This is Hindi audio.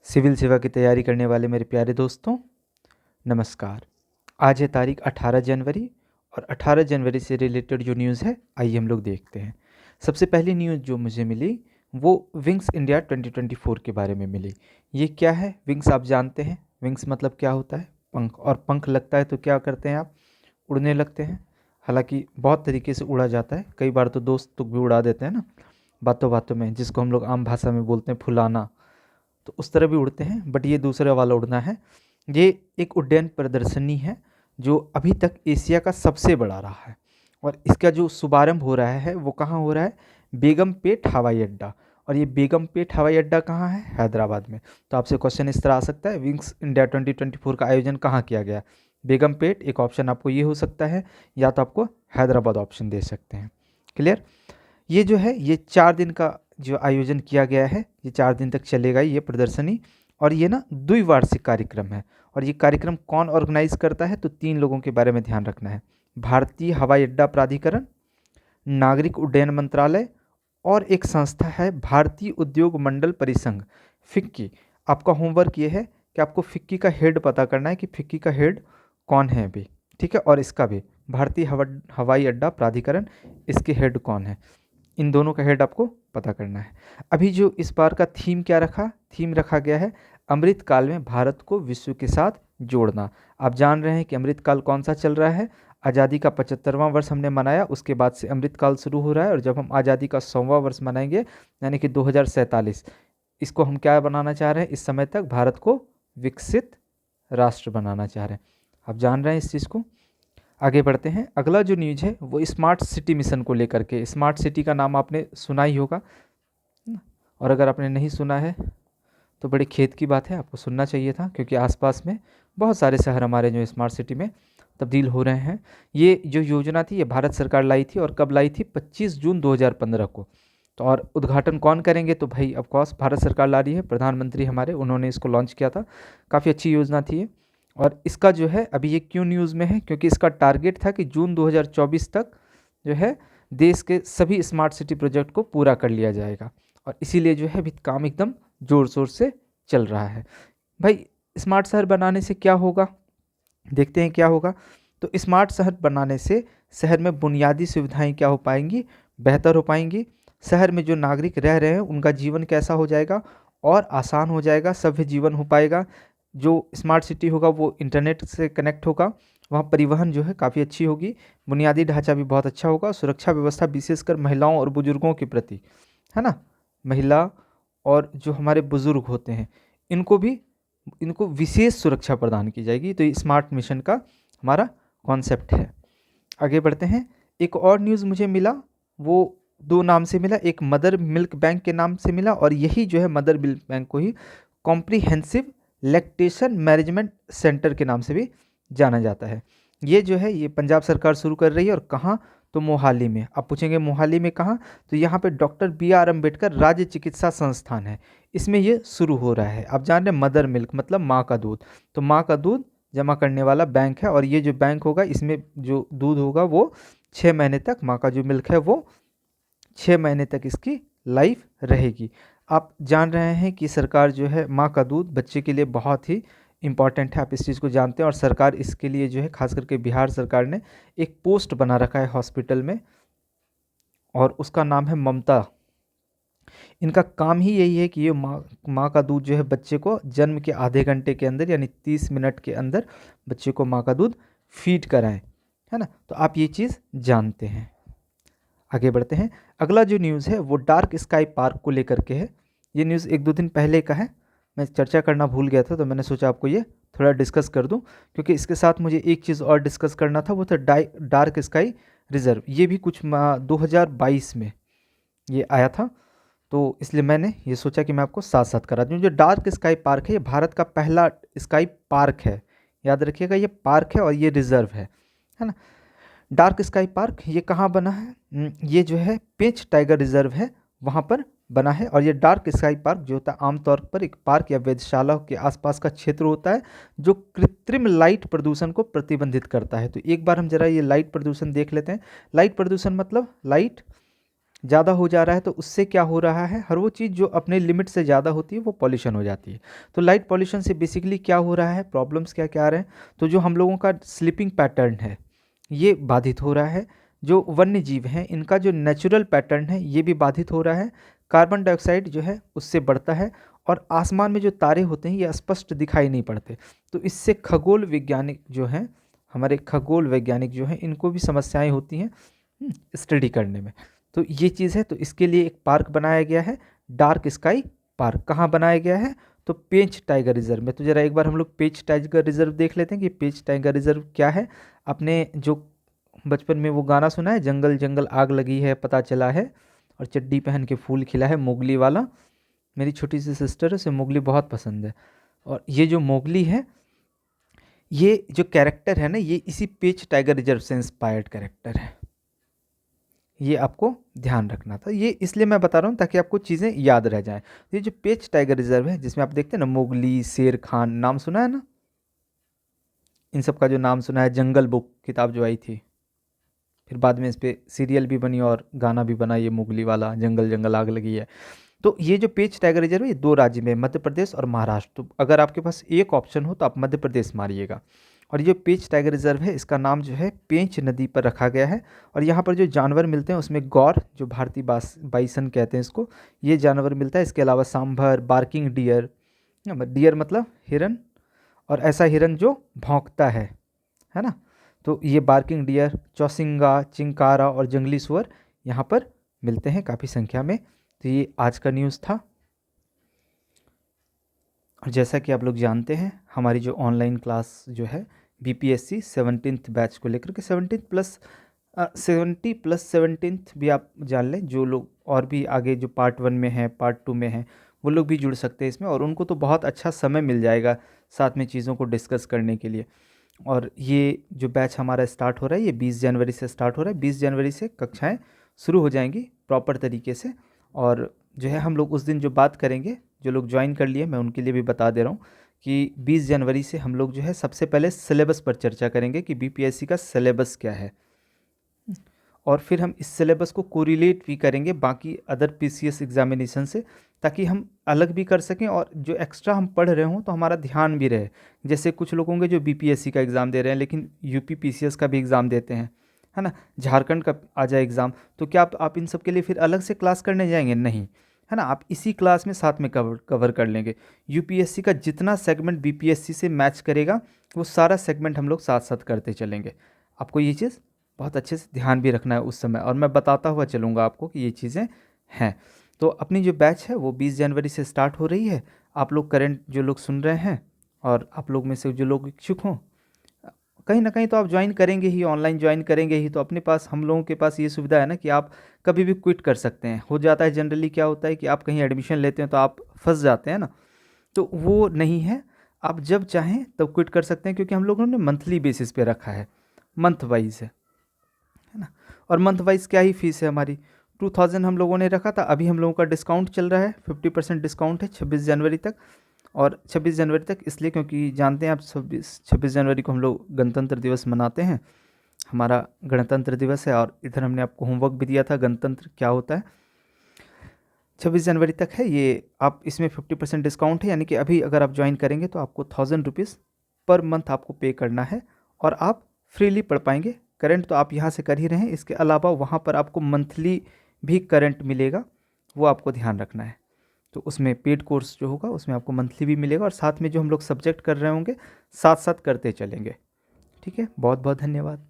सिविल सेवा की तैयारी करने वाले मेरे प्यारे दोस्तों, नमस्कार। आज है तारीख 18 जनवरी और 18 जनवरी से रिलेटेड जो न्यूज़ है, आइए हम लोग देखते हैं। सबसे पहली न्यूज़ जो मुझे मिली वो विंग्स इंडिया 2024 के बारे में मिली। ये क्या है? विंग्स आप जानते हैं, विंग्स मतलब क्या होता है? पंख। और पंख लगता है तो क्या करते हैं आप? उड़ने लगते हैं। हालांकि बहुत तरीके से उड़ा जाता है, कई बार तो दोस्त तुक भी उड़ा देते हैं ना, बातों बातों में, जिसको हम लोग आम भाषा में बोलते हैं फुलाना। तो उस तरह भी उड़ते हैं, बट ये दूसरे वाला उड़ना है। ये एक उड्डयन प्रदर्शनी है जो अभी तक एशिया का सबसे बड़ा रहा है, और इसका जो शुभारंभ हो रहा है वो कहाँ हो रहा है? बेगमपेट हवाई अड्डा। और ये बेगमपेट हवाई अड्डा कहाँ है? हैदराबाद में। तो आपसे क्वेश्चन इस तरह आ सकता है, विंग्स इंडिया 2024 का आयोजन कहाँ किया गया? बेगमपेट एक ऑप्शन आपको ये हो सकता है, या तो आपको हैदराबाद ऑप्शन दे सकते हैं। क्लियर? ये जो है ये 4 दिन का जो आयोजन किया गया है, ये 4 दिन तक चलेगा ये प्रदर्शनी। और ये ना द्विवार्षिक कार्यक्रम है। और ये कार्यक्रम कौन ऑर्गेनाइज करता है? तो 3 लोगों के बारे में ध्यान रखना है। भारतीय हवाई अड्डा प्राधिकरण, नागरिक उड्डयन मंत्रालय, और एक संस्था है भारतीय उद्योग मंडल परिसंघ, फिक्की। आपका होमवर्क ये है कि आपको फिक्की का हेड पता करना है कि फिक्की का हेड कौन है अभी, ठीक है? और इसका भी, भारतीय हवाई अड्डा प्राधिकरण, इसके हेड कौन है? इन दोनों का हेड आपको पता करना है। अभी जो इस बार का थीम क्या रखा? थीम रखा गया है अमृत काल में भारत को विश्व के साथ जोड़ना। आप जान रहे हैं कि अमृत काल कौन सा चल रहा है? आज़ादी का 75वां वर्ष हमने मनाया, उसके बाद से अमृत काल शुरू हो रहा है। और जब हम आज़ादी का 100वां वर्ष मनाएंगे, यानी कि 2047, इसको हम क्या बनाना चाह रहे हैं? इस समय तक भारत को विकसित राष्ट्र बनाना चाह रहे हैं। आप जान रहे हैं इस चीज़ को। आगे बढ़ते हैं। अगला जो न्यूज़ है वो स्मार्ट सिटी मिशन को लेकर के। स्मार्ट सिटी का नाम आपने सुना ही होगा, और अगर आपने नहीं सुना है तो बड़ी खेद की बात है, आपको सुनना चाहिए था, क्योंकि आसपास में बहुत सारे शहर हमारे जो स्मार्ट सिटी में तब्दील हो रहे हैं। ये जो योजना थी ये भारत सरकार लाई थी, और कब लाई थी? 25 जून 2015 को। तो और उद्घाटन कौन करेंगे? तो भाई ऑफकोर्स भारत सरकार ला रही है, प्रधानमंत्री हमारे, उन्होंने इसको लॉन्च किया था। काफ़ी अच्छी योजना थी ये। और इसका जो है अभी ये क्यों न्यूज़ में है? क्योंकि इसका टारगेट था कि जून 2024 तक जो है देश के सभी स्मार्ट सिटी प्रोजेक्ट को पूरा कर लिया जाएगा। और इसीलिए जो है अभी काम एकदम ज़ोर शोर से चल रहा है। भाई स्मार्ट शहर बनाने से क्या होगा? देखते हैं क्या होगा। तो स्मार्ट शहर बनाने से शहर में बुनियादी सुविधाएं क्या हो पाएंगी? बेहतर हो पाएंगी। शहर में जो नागरिक रह रहे हैं उनका जीवन कैसा हो जाएगा? और आसान हो जाएगा, सभ्य जीवन हो पाएगा। जो स्मार्ट सिटी होगा वो इंटरनेट से कनेक्ट होगा, वहाँ परिवहन जो है काफ़ी अच्छी होगी, बुनियादी ढांचा भी बहुत अच्छा होगा, सुरक्षा व्यवस्था विशेषकर महिलाओं और बुजुर्गों के प्रति, है ना, महिला और जो हमारे बुजुर्ग होते हैं इनको विशेष सुरक्षा प्रदान की जाएगी। तो ये स्मार्ट मिशन का हमारा कॉन्सेप्ट है। आगे बढ़ते हैं। एक और न्यूज़ मुझे मिला, वो 2 नाम से मिला। एक मदर मिल्क बैंक के नाम से मिला, और यही जो है मदर मिल्क बैंक को ही कॉम्प्रिहेंसिव लैक्टेशन मैनेजमेंट सेंटर के नाम से भी जाना जाता है। ये जो है ये पंजाब सरकार शुरू कर रही है, और कहाँ? तो मोहाली में। आप पूछेंगे मोहाली में कहाँ? तो यहाँ पे डॉक्टर BR अम्बेडकर राज्य चिकित्सा संस्थान है, इसमें ये शुरू हो रहा है। आप जान रहे हैं मदर मिल्क मतलब माँ का दूध, तो माँ का दूध जमा करने वाला बैंक है। और ये जो बैंक होगा इसमें जो दूध होगा वो 6 महीने तक, माँ का जो मिल्क है वो 6 महीने तक इसकी लाइफ रहेगी। आप जान रहे हैं कि सरकार जो है माँ का दूध बच्चे के लिए बहुत ही इम्पॉर्टेंट है, आप इस चीज़ को जानते हैं। और सरकार इसके लिए जो है खास करके बिहार सरकार ने एक पोस्ट बना रखा है हॉस्पिटल में, और उसका नाम है ममता। इनका काम ही यही है कि ये माँ का दूध जो है बच्चे को जन्म के आधे घंटे के अंदर, यानी 30 मिनट के अंदर बच्चे को माँ का दूध फीड कराएं, है ना। तो आप ये चीज़ जानते हैं। आगे बढ़ते हैं। अगला जो न्यूज़ है वो डार्क स्काई पार्क को लेकर के है। ये न्यूज़ 1-2 दिन पहले का है, मैं चर्चा करना भूल गया था, तो मैंने सोचा आपको ये थोड़ा डिस्कस कर दूं, क्योंकि इसके साथ मुझे एक चीज़ और डिस्कस करना था, वो था डार्क स्काई रिजर्व। ये भी कुछ 2022 में ये आया था, तो इसलिए मैंने ये सोचा कि मैं आपको साथ साथ करा दूँ। जो डार्क स्काई पार्क है ये भारत का पहला स्काई पार्क है, याद रखिएगा, ये पार्क है और ये रिजर्व है ना। डार्क स्काई पार्क ये कहाँ बना है? ये जो है पेंच टाइगर रिजर्व है, वहाँ पर बना है। और ये डार्क स्काई पार्क जो होता है आमतौर पर एक पार्क या वेधशाला के आसपास का क्षेत्र होता है जो कृत्रिम लाइट प्रदूषण को प्रतिबंधित करता है। तो एक बार हम जरा ये लाइट प्रदूषण देख लेते हैं। लाइट प्रदूषण मतलब लाइट ज़्यादा हो जा रहा है तो उससे क्या हो रहा है, हर वो चीज़ जो अपने लिमिट से ज़्यादा होती है वो पॉल्यूशन हो जाती है। तो लाइट पॉल्यूशन से बेसिकली क्या हो रहा है, प्रॉब्लम्स क्या क्या आ रहे हैं, तो जो हम लोगों का स्लीपिंग पैटर्न है ये बाधित हो रहा है, जो वन्य जीव हैं इनका जो नेचुरल पैटर्न है ये भी बाधित हो रहा है, कार्बन डाइऑक्साइड जो है उससे बढ़ता है, और आसमान में जो तारे होते हैं ये स्पष्ट दिखाई नहीं पड़ते। तो इससे खगोल वैज्ञानिक जो हैं, हमारे खगोल वैज्ञानिक जो हैं, इनको भी समस्याएं होती हैं स्टडी करने में। तो ये चीज़ है, तो इसके लिए एक पार्क बनाया गया है, डार्क स्काई पार्क। कहाँ बनाया गया है, तो पेंच टाइगर रिजर्व में। तो ज़रा एक बार हम लोग पेंच टाइगर रिजर्व देख लेते हैं कि पेंच टाइगर रिजर्व क्या है। आपने जो बचपन में वो गाना सुना है, जंगल जंगल आग लगी है पता चला है, और चड्डी पहन के फूल खिला है, मोगली वाला। मेरी छोटी सी सिस्टर है, उसे मोगली बहुत पसंद है। और ये जो मोगली है, ये जो कैरेक्टर है ना, ये इसी पेंच टाइगर रिजर्व से इंस्पायर्ड कैरेक्टर है। ये आपको ध्यान रखना था, ये इसलिए मैं बता रहा हूँ ताकि आपको चीज़ें याद रह जाएं। तो ये जो पेंच टाइगर रिजर्व है, जिसमें आप देखते हैं ना मोगली, शेर खान, नाम सुना है ना, इन सब का जो नाम सुना है, जंगल बुक किताब जो आई थी, फिर बाद में इस पर सीरियल भी बनी और गाना भी बना, ये मोगली वाला, जंगल जंगल आग लगी है। तो ये जो पेंच टाइगर रिजर्व है ये 2 राज्य में, मध्य प्रदेश और महाराष्ट्र। तो अगर आपके पास एक ऑप्शन हो तो आप मध्य प्रदेश मारिएगा। और ये पेंच टाइगर रिजर्व है, इसका नाम जो है पेंच नदी पर रखा गया है। और यहाँ पर जो जानवर मिलते हैं उसमें गौर, जो भारतीय बाइसन कहते हैं इसको, ये जानवर मिलता है। इसके अलावा सांभर, बार्किंग डियर, डियर मतलब हिरन, और ऐसा हिरन जो भौंकता है ना। तो ये बार्किंग डियर, चौसिंगा, चिंकारा और जंगली सुअर यहाँ पर मिलते हैं काफ़ी संख्या में। तो ये आज का न्यूज़ था। और जैसा कि आप लोग जानते हैं, हमारी जो ऑनलाइन क्लास जो है बीपीएससी 17th बैच को लेकर के, 17 प्लस 70 प्लस 17th भी आप जान लें, जो लोग और भी आगे जो पार्ट 1 में हैं, पार्ट 2 में हैं, वो लोग भी जुड़ सकते हैं इसमें, और उनको तो बहुत अच्छा समय मिल जाएगा साथ में चीज़ों को डिस्कस करने के लिए। और ये जो बैच हमारा स्टार्ट हो रहा है ये 20 जनवरी से स्टार्ट हो रहा है। 20 जनवरी से कक्षाएं शुरू हो जाएंगी प्रॉपर तरीके से। और जो है हम लोग उस दिन जो बात करेंगे, जो लोग ज्वाइन कर लिए, मैं उनके लिए भी बता दे रहा हूँ कि 20 जनवरी से हम लोग जो है सबसे पहले सिलेबस पर चर्चा करेंगे कि बीपीएससी का सिलेबस क्या है, और फिर हम इस सिलेबस को कोरिलेट भी करेंगे बाकी अदर पीसीएस एग्जामिनेशन से, ताकि हम अलग भी कर सकें और जो एक्स्ट्रा हम पढ़ रहे हों तो हमारा ध्यान भी रहे। जैसे कुछ लोग होंगे जो बीपीएससी का एग्ज़ाम दे रहे हैं लेकिन यूपी पीसीएस का भी एग्ज़ाम देते हैं, है ना, झारखंड का आ जाए एग्ज़ाम, तो क्या आप इन सब के लिए फिर अलग से क्लास करने जाएंगे? नहीं, है ना, आप इसी क्लास में साथ में कवर कर लेंगे। यूपीएससी का जितना सेगमेंट बीपीएससी से मैच करेगा वो सारा सेगमेंट हम लोग साथ साथ करते चलेंगे। आपको ये चीज़ बहुत अच्छे से ध्यान भी रखना है उस समय, और मैं बताता हुआ चलूँगा आपको कि ये चीज़ें हैं। तो अपनी जो बैच है वो 20 जनवरी से स्टार्ट हो रही है। आप लोग करंट जो लोग सुन रहे हैं, और आप लोग में से जो लोग इच्छुक हों, कहीं ना कहीं तो आप ज्वाइन करेंगे ही, ऑनलाइन ज्वाइन करेंगे ही, तो अपने पास, हम लोगों के पास ये सुविधा है ना कि आप कभी भी क्विट कर सकते हैं। हो जाता है जनरली, क्या होता है कि आप कहीं एडमिशन लेते हैं तो आप फंस जाते हैं ना, तो वो नहीं है, आप जब चाहें तब क्विट कर सकते हैं, क्योंकि हम लोगों ने मंथली बेसिस पे रखा है, मंथ वाइज है ना। और मंथ वाइज क्या ही फीस है हमारी, 2000 हम लोगों ने रखा था। अभी हम लोगों का डिस्काउंट चल रहा है, 50% डिस्काउंट है 26 जनवरी तक। और 26 जनवरी तक इसलिए क्योंकि जानते हैं आप, 26 जनवरी को हम लोग गणतंत्र दिवस मनाते हैं, हमारा गणतंत्र दिवस है। और इधर हमने आपको होमवर्क भी दिया था, गणतंत्र क्या होता है। 26 जनवरी तक है ये, आप इसमें 50% डिस्काउंट है, यानी कि अभी अगर आप ज्वाइन करेंगे तो आपको 1000 रुपीज़ पर मंथ आपको पे करना है, और आप फ्रीली पढ़ पाएंगे। करंट तो आप यहाँ से कर ही रहे हैं, इसके अलावा वहाँ पर आपको मंथली भी करंट मिलेगा, वो आपको ध्यान रखना है। तो उसमें पेड कोर्स जो होगा उसमें आपको मंथली भी मिलेगा, और साथ में जो हम लोग सब्जेक्ट कर रहे होंगे साथ साथ करते चलेंगे। ठीक है, बहुत बहुत धन्यवाद।